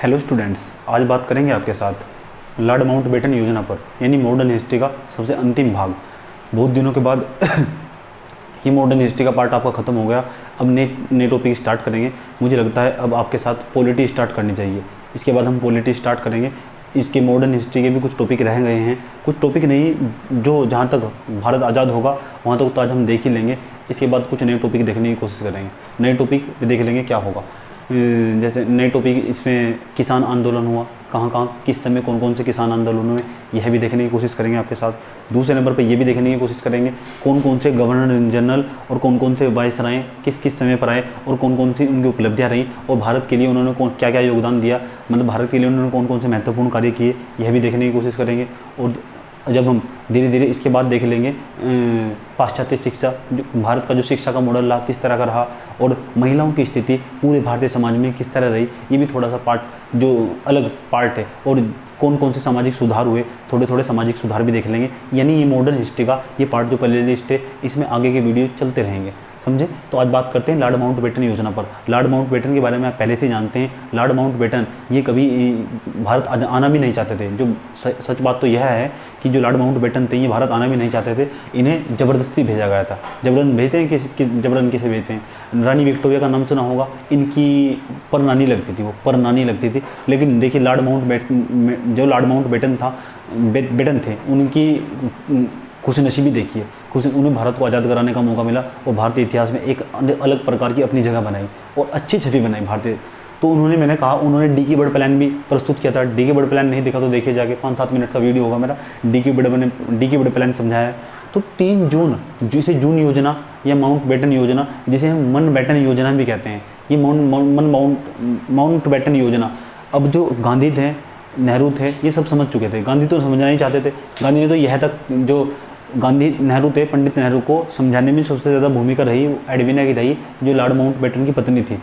Hello students, आज बात करेंगे आपके साथ लॉर्ड माउंटबेटन योजना पर, यानी मॉडर्न हिस्ट्री का सबसे अंतिम भाग। बहुत दिनों के बाद ये मॉडर्न हिस्ट्री का पार्ट आपका ख़त्म हो गया। अब नए टॉपिक स्टार्ट करेंगे। मुझे लगता है अब आपके साथ पॉलिटी स्टार्ट करनी चाहिए। इसके बाद हम पॉलिटी स्टार्ट करेंगे। इसके मॉडर्न हिस्ट्री के भी कुछ टॉपिक रह गए हैं, कुछ टॉपिक नहीं, जो जहाँ तक भारत आज़ाद होगा वहाँ तक तो आज हम देख ही लेंगे। इसके बाद कुछ नए टॉपिक देखने की कोशिश करेंगे। नए टॉपिक देख लेंगे क्या होगा। जैसे नए टॉपिक इसमें किसान आंदोलन हुआ, कहाँ किस समय कौन कौन से किसान आंदोलन हुए, यह भी देखने की कोशिश करेंगे आपके साथ। दूसरे नंबर पर यह भी देखने की कोशिश करेंगे कौन कौन से गवर्नर जनरल और कौन कौन से वाइसराय किस किस समय पर आए और कौन कौन सी उनकी उपलब्धियाँ रहीं और भारत के लिए उन्होंने क्या क्या योगदान दिया, मतलब भारत के लिए उन्होंने कौन कौन से महत्वपूर्ण कार्य किए, यह भी देखने की कोशिश करेंगे। और जब हम धीरे धीरे इसके बाद देख लेंगे पाश्चात्य शिक्षा, जो भारत का जो शिक्षा का मॉडल रहा किस तरह का रहा, और महिलाओं की स्थिति पूरे भारतीय समाज में किस तरह रही, ये भी थोड़ा सा पार्ट जो अलग पार्ट है। और कौन कौन से सामाजिक सुधार हुए, थोड़े थोड़े सामाजिक सुधार भी देख लेंगे। यानी ये मॉडर्न हिस्ट्री का ये पार्ट जो प्ले लिस्ट है, इसमें आगे के वीडियो चलते रहेंगे, समझे। तो आज बात करते हैं लॉर्ड माउंटबेटन योजना पर। लॉर्ड माउंटबेटन के बारे में आप पहले से जानते हैं। लॉर्ड माउंटबेटन ये कभी भारत आना भी नहीं चाहते थे। जो सच बात तो यह है कि जो लॉर्ड माउंटबेटन थे ये भारत आना भी नहीं चाहते थे। इन्हें ज़बरदस्ती भेजा गया था। जबरन भेजते हैं जबरन किसे भेजते हैं। रानी विक्टोरिया का नाम सुना होगा, इनकी परनानी लगती थी, वो परनानी लगती थी। लेकिन देखिए लॉर्ड माउंटबेटन थे, उनकी खुशनसीबी देखिए, उन्हें भारत को आज़ाद कराने का मौका मिला और भारतीय इतिहास में एक अलग प्रकार की अपनी जगह बनाई और अच्छी छवि बनाई भारतीय। तो मैंने कहा उन्होंने डी की बर्ड प्लान भी प्रस्तुत किया था। डी की बर्ड प्लान नहीं देखा तो देखिए जाके, 5-7 मिनट का वीडियो होगा मेरा, डी की बर्ड प्लान समझाया है। तो 3 जून, जिसे जून योजना या माउंटबेटन योजना, जिसे हम मनबेटन योजना भी कहते हैं, ये माउंटबेटन योजना। अब जो गांधी थे, नेहरू थे, ये सब समझ चुके थे। गांधी तो समझना ही चाहते थे। गांधी ने तो यह तक, जो नेहरू थे, पंडित नेहरू को समझाने में सबसे ज़्यादा भूमिका रही एडविना की रही, जो लॉर्ड माउंटबेटन की पत्नी थी।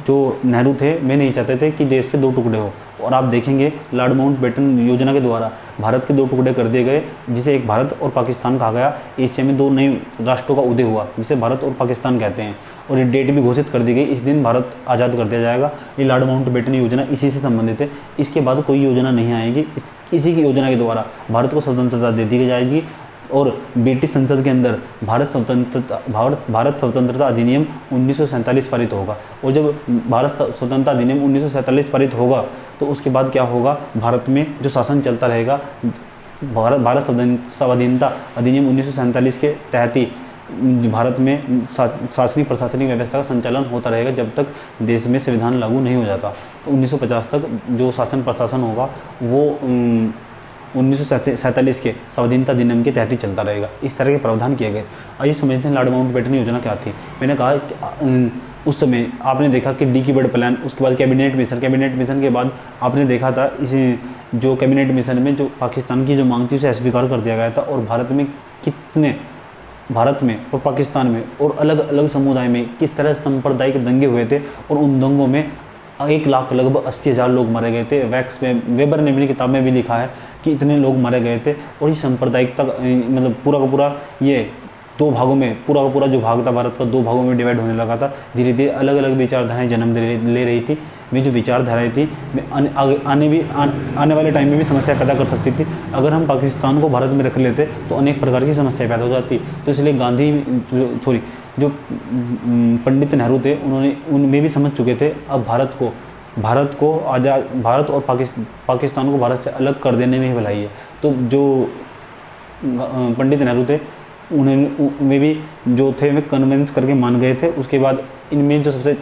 जो नेहरू थे, वे नहीं चाहते थे कि देश के 2 टुकड़े हो। और आप देखेंगे लॉर्ड माउंटबेटन योजना के द्वारा भारत के 2 टुकड़े कर दिए गए, जिसे एक भारत और पाकिस्तान कहा गया। एशिया में 2 नए राष्ट्रों का उदय हुआ, जिसे भारत और पाकिस्तान कहते हैं। और ये डेट भी घोषित कर दी गई, इस दिन भारत आज़ाद कर दिया जाएगा। ये लॉर्ड माउंटबेटन योजना इसी से संबंधित है। इसके बाद कोई योजना नहीं आएगी। इसी की योजना के द्वारा भारत को स्वतंत्रता दे दी जाएगी। और ब्रिटिश संसद के अंदर भारत स्वतंत्रता अधिनियम 1947 पारित होगा। और जब भारत स्वतंत्रता अधिनियम 1947 पारित होगा तो उसके बाद क्या होगा, भारत में जो शासन चलता रहेगा, भारत स्वाधीनता अधिनियम 1947 के तहत ही भारत में शासनिक प्रशासनिक व्यवस्था का संचालन होता रहेगा, जब तक देश में संविधान लागू नहीं हो जाता। तो 1950 तक जो शासन प्रशासन होगा वो 1947 के स्वाधीनता अधिनियम के तहत ही चलता रहेगा। इस तरह के प्रावधान किए गए। आइए समझते हैं लॉर्ड माउंटबेटन योजना क्या थी। मैंने कहा कि उस समय आपने देखा कि डी की बर्ड प्लान, उसके बाद कैबिनेट मिशन के बाद आपने देखा था इसे, जो कैबिनेट मिशन में जो पाकिस्तान की जो मांग थी उसे अस्वीकार कर दिया गया था। और भारत में और पाकिस्तान में और अलग अलग समुदाय में किस तरह सांप्रदायिक दंगे हुए थे, और उन दंगों में 1 लाख लगभग 80,000 लोग मारे गए थे। वेबर ने अपनी किताब में भी लिखा है कि इतने लोग मारे गए थे। और ये सांप्रदायिकता, मतलब पूरा का पूरा ये 2 भागों में, पूरा का पूरा जो भाग था भारत का 2 भागों में डिवाइड होने लगा था। धीरे धीरे अलग अलग विचारधाराएं जन्म ले रही थी। वे जो विचारधाराएं थी आने वाले टाइम में भी समस्या पैदा कर सकती थी। अगर हम पाकिस्तान को भारत में रख लेते तो अनेक प्रकार की समस्या पैदा हो जाती। तो इसलिए जो पंडित नेहरू थे, उनमें भी समझ चुके थे अब भारत और पाकिस्तान को भारत से अलग कर देने में ही भलाई है। तो जो पंडित नेहरू थे, उनमें भी जो थे वे कन्विंस करके मान गए थे। उसके बाद इनमें जो सबसे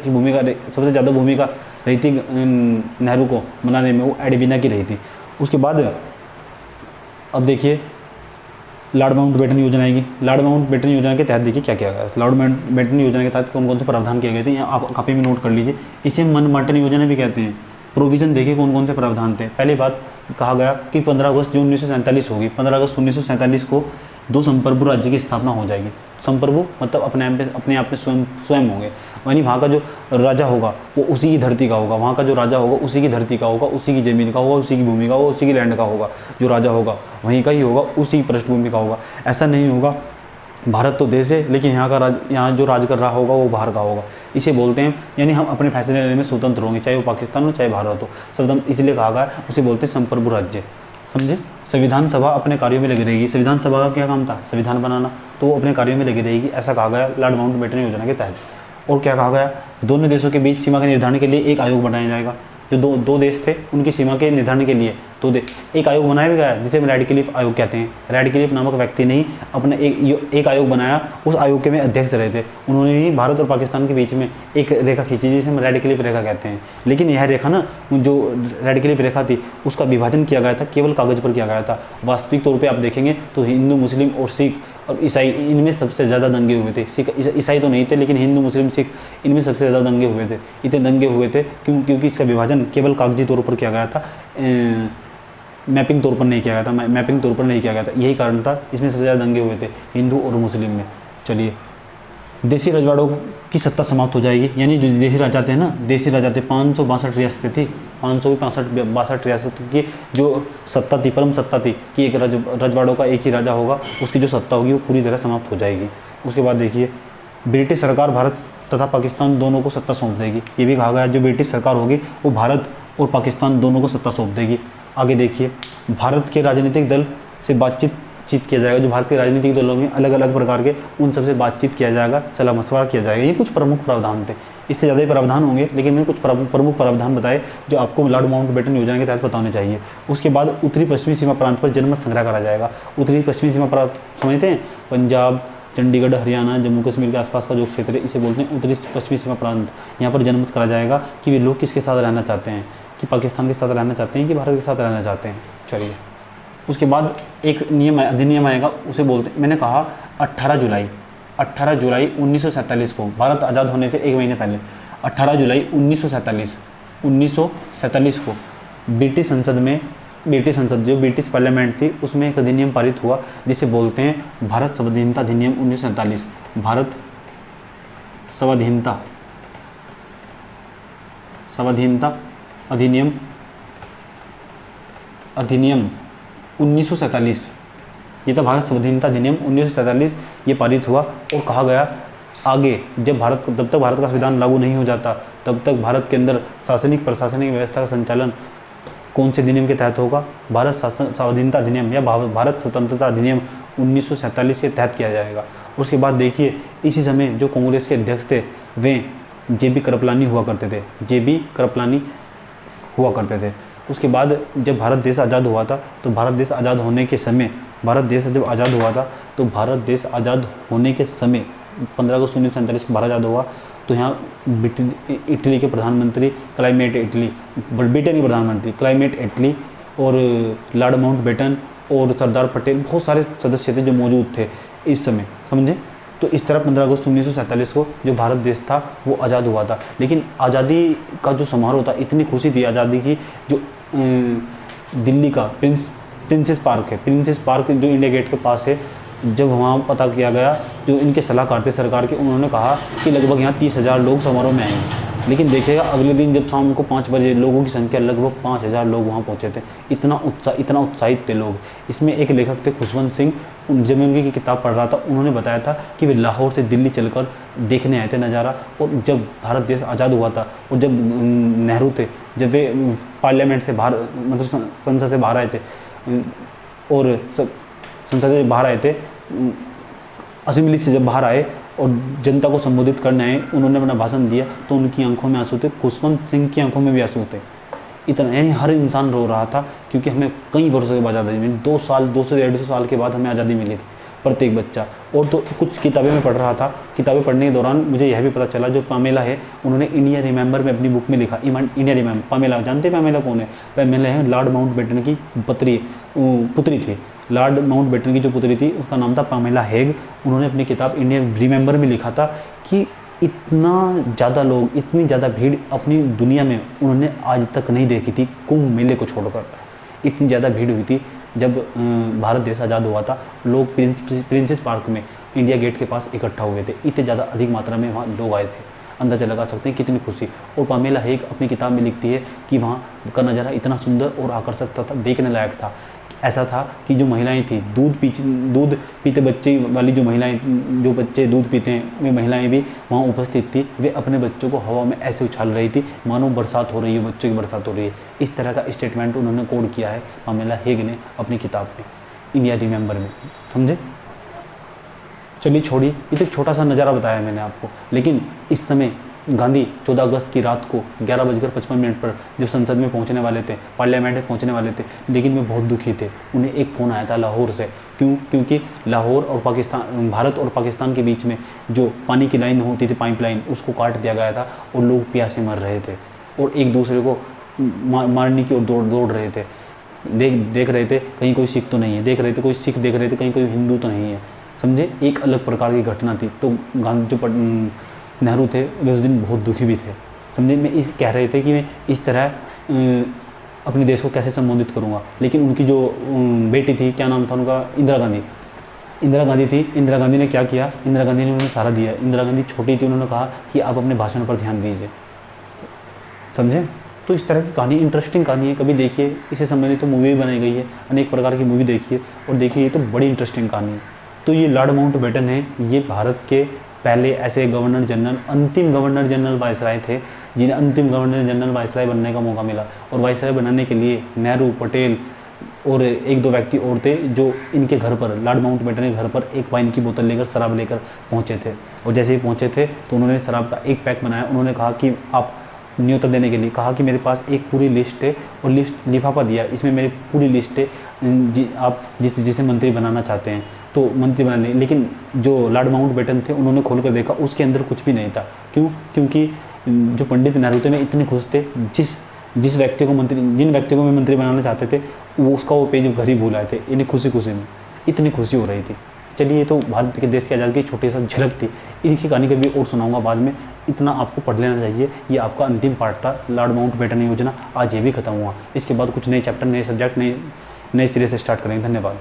ज़्यादा भूमिका रही थी नेहरू को मनाने में, वो एडविना की रही थी। उसके बाद अब देखिए लॉर्ड माउंटबेटन योजना आएगी। लॉर्ड माउंटबेटन योजना के तहत देखिए क्या किया गया। लॉर्ड माउंटबेटन योजना के तहत कौन कौन से प्रावधान किए गए थे, यहाँ आप कॉपी में नोट कर लीजिए। इसे मनबेटन योजना भी कहते हैं। प्रोविज़न देखिए कौन कौन से प्रावधान थे। पहली बात कहा गया कि 15 अगस्त जो 1947 होगी, 15 अगस्त 1947 को 2 संप्रभु राज्य की स्थापना हो जाएगी। संप्रभु मतलब अपने आप में स्वयं होंगे, यानी वहाँ का जो राजा होगा वो उसी की धरती का होगा, वहाँ का जो राजा होगा उसी की धरती का होगा, उसी की ज़मीन का होगा, उसी की भूमि का होगा, उसी की लैंड का होगा। जो राजा होगा वहीं का ही होगा, उसी की पृष्ठभूमि का होगा। ऐसा नहीं होगा भारत तो देश है, लेकिन यहाँ जो राज कर रहा होगा वो बाहर का होगा। इसे बोलते हैं, यानी हम अपने फैसले लेने में स्वतंत्र होंगे, चाहे वो पाकिस्तान हो चाहे भारत हो, स्वतंत्र इसलिए कहा गया है। उसे बोलते हैं संप्रभु राज्य, समझे। संविधान सभा अपने कार्यों में लगी रहेगी। संविधान सभा का क्या काम था? संविधान बनाना, तो वो अपने कार्यों में लगी रहेगी, ऐसा कहा गया लॉर्ड माउंटबेटन योजना के तहत। और क्या कहा गया? दोनों देशों के बीच सीमा के निर्धारण के लिए एक आयोग बनाया जाएगा। जो दो देश थे उनकी सीमा के निर्धारण के लिए एक आयोग बनाया भी गया, जिसे रेडक्लिफ आयोग कहते हैं। रेडक्लिफ नामक व्यक्ति ने ही अपना एक आयोग बनाया, उस आयोग के में अध्यक्ष रहे थे। उन्होंने ही भारत और पाकिस्तान के बीच में एक रेखा खींची, जिसे हम रेडक्लिफ रेखा कहते हैं। लेकिन यह रेखा ना, जो रेडक्लिफ रेखा थी, उसका विभाजन किया गया था, केवल कागज़ पर किया गया था। वास्तविक तौर पर आप देखेंगे तो हिंदू, मुस्लिम और सिख और ईसाई, इनमें सबसे ज़्यादा दंगे हुए थे। सिख ईसाई तो नहीं थे, लेकिन हिंदू, मुस्लिम, सिख, इनमें सबसे ज़्यादा दंगे हुए थे। इतने दंगे हुए थे क्योंकि इसका विभाजन केवल कागजी तौर पर किया गया था, मैपिंग तौर पर नहीं किया गया था। मैपिंग तौर पर नहीं किया गया था, यही कारण था इसमें सबसे ज़्यादा दंगे हुए थे हिंदू और मुस्लिम में। चलिए, देसी रजवाड़ों की सत्ता समाप्त हो जाएगी, यानी जो देसी राजा थे ना, देसी राजा थे, 562 रियासतें थी, 562 रियासतों की जो सत्ता थी, परम सत्ता थी कि एक रजवाड़ों का एक ही राजा होगा, उसकी जो सत्ता होगी वो पूरी तरह समाप्त हो जाएगी। उसके बाद देखिए, ब्रिटिश सरकार भारत तथा पाकिस्तान दोनों को सत्ता सौंप देगी। ये भी कहा गया जो ब्रिटिश सरकार होगी वो भारत और पाकिस्तान दोनों को सत्ता सौंप देगी। आगे देखिए, भारत के राजनीतिक दल से बातचीत किया जाएगा। जो भारत के राजनीतिक दल होंगे अलग अलग प्रकार के, उन सबसे बातचीत किया जाएगा, सलाह मशवरा किया जाएगा। ये कुछ प्रमुख प्रावधान थे, इससे ज़्यादा ही प्रावधान होंगे, लेकिन मैंने कुछ प्रमुख प्रावधान बताए जो आपको लॉर्ड माउंटबेटन योजना के तहत पता होने चाहिए। उसके बाद उत्तरी पश्चिमी सीमा प्रांत पर जनमत संग्रह करा जाएगा। उत्तरी पश्चिमी सीमा प्रांत समझते हैं? पंजाब, चंडीगढ़, हरियाणा, जम्मू कश्मीर के आसपास का जो क्षेत्र है, इसे बोलते हैं उत्तरी पश्चिमी सीमा प्रांत। यहाँ पर जनमत करा जाएगा कि वे लोग किसके साथ रहना चाहते हैं, कि पाकिस्तान के साथ रहना चाहते हैं कि भारत के साथ रहना चाहते हैं। चलिए, उसके बाद एक अधिनियम आएगा, उसे बोलते हैं, मैंने कहा 18 जुलाई 1947 को, भारत आज़ाद होने से एक महीने पहले 18 जुलाई 1947 को ब्रिटिश संसद जो ब्रिटिश पार्लियामेंट थी, उसमें एक अधिनियम पारित हुआ जिसे बोलते हैं भारत स्वाधीनता अधिनियम 1947। भारत स्वाधीनता अधिनियम 1947। ये था भारत स्वाधीनता अधिनियम 1947। ये पारित हुआ और कहा गया आगे जब तक भारत का संविधान लागू नहीं हो जाता, तब तक भारत के अंदर प्रशासनिक व्यवस्था का संचालन कौन से अधिनियम के तहत होगा? भारत स्वाधीनता अधिनियम या भारत स्वतंत्रता अधिनियम 1947 के तहत किया जाएगा। उसके बाद देखिए, इसी समय जो कांग्रेस के अध्यक्ष थे वे JB कृपलानी हुआ करते थे। उसके बाद जब भारत देश आज़ाद हुआ था, तो भारत देश आज़ाद होने के समय 15 अगस्त 1947 को भारत आज़ाद हुआ, तो यहाँ इटली के प्रधानमंत्री ब्रिटेन के प्रधानमंत्री क्लाइमेट एटली और लॉर्ड माउंटबेटन और सरदार पटेल, बहुत सारे सदस्य थे जो मौजूद थे इस समय, समझे। तो इस तरह 15 अगस्त 1947 को जो भारत देश था वो आज़ाद हुआ था। लेकिन आज़ादी का जो समारोह था, इतनी खुशी थी आज़ादी की, जो दिल्ली का प्रिंसेस पार्क जो इंडिया गेट के पास है, जब वहाँ पता किया गया, जो इनके सलाहकार थे सरकार के, उन्होंने कहा कि लगभग यहाँ 30,000 लोग समारोह में आएंगे। लेकिन देखिएगा, अगले दिन जब शाम को 5 बजे लोगों की संख्या लगभग 5,000 लोग वहाँ पहुँचे थे। इतना उत्साहित थे लोग। इसमें एक लेखक थे खुशवंत सिंह, जब मैं उनकी किताब पढ़ रहा था, उन्होंने बताया था कि वे लाहौर से दिल्ली चलकर देखने आए थे नज़ारा। और जब भारत देश आज़ाद हुआ था और जब नेहरू थे, जब वे पार्लियामेंट से बाहर, मतलब संसद से बाहर आए थे, और संसद से बाहर आए थे, असेंबली से जब बाहर आए और जनता को संबोधित करने आए, उन्होंने अपना भाषण दिया, तो उनकी आंखों में आंसू थे, खुशवंत सिंह की आंखों में भी आंसू थे। इतना, यानी हर इंसान रो रहा था, क्योंकि हमें कई वर्षों के बाद आज़ादी मिली, 200 से 150 साल के बाद हमें आज़ादी मिली थी, प्रत्येक बच्चा। और तो कुछ किताबें मैं पढ़ रहा था, किताबें पढ़ने के दौरान मुझे यह भी पता चला, जो पामेला है, उन्होंने इंडिया रिमेंबर में अपनी बुक में लिखा, इंडिया रिमेंबर। पामेला, जानते हैं पामेला कौन है? पामेला है लॉर्ड माउंटबेटन की पुत्री थी। लॉर्ड माउंटबेटन की जो पुत्री थी उसका नाम था पामेला हेग। उन्होंने अपनी किताब इंडिया रिमेंबर में लिखा था कि इतना ज़्यादा लोग, इतनी ज़्यादा भीड़ अपनी दुनिया में उन्होंने आज तक नहीं देखी थी, कुंभ मेले को छोड़कर। इतनी ज़्यादा भीड़ हुई थी जब भारत देश आज़ाद हुआ था। लोग प्रिंसेस पार्क में इंडिया गेट के पास इकट्ठा हुए थे, इतने ज़्यादा अधिक मात्रा में वहाँ लोग आए थे। अंदाज़ा लगा सकते हैं कितनी खुशी। और पामेला हेग अपनी किताब में लिखती है कि वहाँ का नज़ारा इतना सुंदर और आकर्षक तथा देखने लायक था। ऐसा था कि जो महिलाएं थी दूध पीते बच्चे वाली जो महिलाएं, जो बच्चे दूध पीते हैं वे महिलाएं भी वहाँ उपस्थित थी। वे अपने बच्चों को हवा में ऐसे उछाल रही थी मानो बरसात हो रही है, बच्चों की बरसात हो रही है। इस तरह का स्टेटमेंट उन्होंने कोड किया है पामेला हेग ने अपनी किताब में, इंडिया रिमेंबर में। समझे? चलिए छोड़िए, ये तो एक छोटा सा नज़ारा बताया मैंने आपको। लेकिन इस समय गांधी 14 अगस्त की रात को 11:55 पर जब संसद में पहुंचने वाले थे, पार्लियामेंट में पहुंचने वाले थे, लेकिन वे बहुत दुखी थे। उन्हें एक फ़ोन आया था लाहौर से। क्योंकि लाहौर और पाकिस्तान, भारत और पाकिस्तान के बीच में जो पानी की लाइन होती थी, पाइपलाइन, उसको काट दिया गया था और लोग प्यासे मर रहे थे और एक दूसरे को मारने की ओर दौड़ रहे थे। देख रहे थे कहीं कोई सिख तो नहीं है, देख रहे थे कोई सिख, देख रहे थे कहीं कोई हिंदू तो नहीं है। समझे? एक अलग प्रकार की घटना थी। तो गांधी जो नेहरू थे वे उस दिन बहुत दुखी भी थे। समझे? मैं इस कह रहे थे कि मैं इस तरह अपने देश को कैसे संबोधित करूँगा। लेकिन उनकी जो बेटी थी, क्या नाम था उनका, इंदिरा गांधी थी। इंदिरा गांधी ने क्या किया, इंदिरा गांधी ने उन्हें सहारा दिया। इंदिरा गांधी छोटी थी, उन्होंने कहा कि आप अपने भाषण पर ध्यान दीजिए। समझे? तो इस तरह की कहानी इंटरेस्टिंग कहानी है, कभी देखिए। इससे संबंधित तो मूवी भी बनाई गई है, अनेक प्रकार की मूवी देखिए और देखिए, ये तो बड़ी इंटरेस्टिंग कहानी है। तो ये लॉर्ड माउंटबेटन है, ये भारत के पहले ऐसे गवर्नर जनरल, अंतिम गवर्नर जनरल वायसराय थे जिन्हें अंतिम गवर्नर जनरल वायसराय बनने का मौका मिला। और वायसराय बनाने के लिए नेहरू, पटेल और एक दो व्यक्ति और थे जो इनके घर पर, लॉर्ड माउंटबेटन के घर पर एक वाइन की बोतल लेकर, शराब लेकर पहुंचे थे। और जैसे ही पहुंचे थे तो उन्होंने शराब का एक पैक बनाया। उन्होंने कहा कि आप न्योता देने के लिए कहा कि मेरे पास एक पूरी लिस्ट है, और लिस्ट लिफाफा दिया, इसमें मेरी पूरी लिस्ट है, आप जिसे मंत्री बनाना चाहते हैं तो मंत्री बनाने। लेकिन जो लॉर्ड माउंटबेटन थे उन्होंने खोल कर देखा, उसके अंदर कुछ भी नहीं था। क्योंकि जो पंडित नेहरू थे वे इतने खुश थे, जिन व्यक्तियों को मैं मंत्री बनाना चाहते थे वो उसका वो पेज घर ही भूल आए थे। इन्हें खुशी में इतनी खुशी हो रही थी। चलिए, ये तो भारत के देश की आज़ादी की छोटी सा झलक थी। इनकी कहानी कभी और सुनाऊंगा बाद में। इतना आपको पढ़ लेना चाहिए। ये आपका अंतिम पार्ट था, लॉर्ड माउंटबेटन योजना। आज ये भी खत्म हुआ। इसके बाद कुछ नए चैप्टर, नए सब्जेक्ट, नए सिरे से स्टार्ट करेंगे। धन्यवाद।